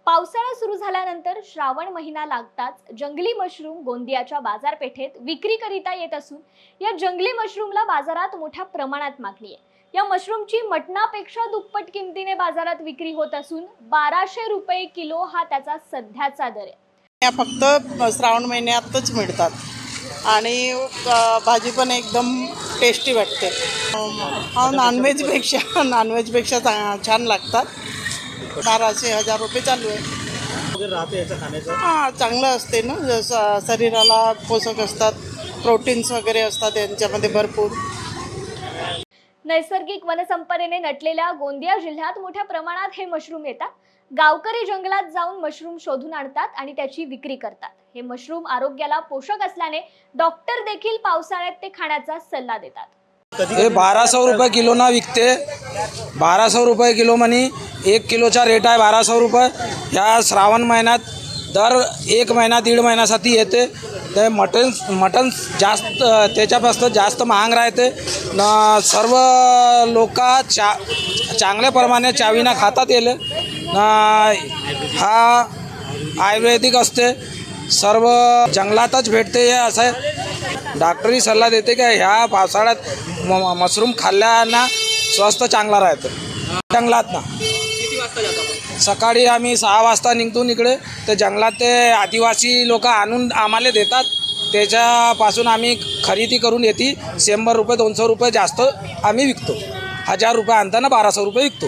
पावसाळा सुरू झाल्यानंतर श्रावण महिना लागताच जंगली मशरूम गोंदियाच्या बाजारपेठेत विक्रीकरिता येत असून या जंगली मशरूमला बाजारात मोठ्या प्रमाणात मागणी आहे। या मशरूमची मटणापेक्षा दुप्पट किमतीने बाजारात विक्री होत असून 1200 रुपये किलो हा त्याचा सध्याचा दर आहे। या फक्त श्रावण महिन्यातच मिळतात आणि भाजी पण एकदम टेस्टी वाटते। नॉनव्हेजपेक्षा छान लागतात। 1200-1000 रुपये चालू आहे। राहते याचं खाण्याचं हां, चांगलं असते ना, जसं शरीराला पोषक असतात, प्रोटीन्स वगैरे असतात यांच्यामध्ये भरपूर। नैसर्गिक वनसंपदेने नटलेल्या गोंदिया जिल्ह्यात मोठ्या प्रमाणात हे मशरूम येतात। गावकरी जंगलात जाऊन मशरूम शोधून आणतात आणि त्याची विक्री करतात। हे मशरूम आरोग्याला पोषक असल्याने डॉक्टर देखील पावसाळ्यात ते खाण्याचा सल्ला देतात। हे 1200 रुपये किलो ना विकते। 1200 रुपये किलो म्हणे 1 किलोचा रेट आहे 1200 रुपये। ह्या श्रावण महिन्यात दर 1 महिना 1.5 महिन्यासाठी येते। ते मटन जास्त त्याच्यापासून जास्त महाग राहते न। सर्व लोक चांगल्या प्रमाणे चावीना खातात येले हा आयुर्वेदिक असते। सर्व जंगलातच भेटते। हे असं डॉक्टरी सल्ला देते की ह्या पावसाळ्यात मशरूम खाल्ल्यानं स्वास्थ्य चांगला राहतं। जंगलात ना किती वाजता जातो आपण? सकाळी आम्ही 6 वाजता निघतो इकडे। ते जंगलात ते आदिवासी लोक आणून आम्हाला देतात। त्याच्यापासून आम्ही खरेदी करून येते। 100 रुपये 200 रुपये जास्त आम्ही विकतो। 1000 रुपये आणताना 1200 रुपये विकतो।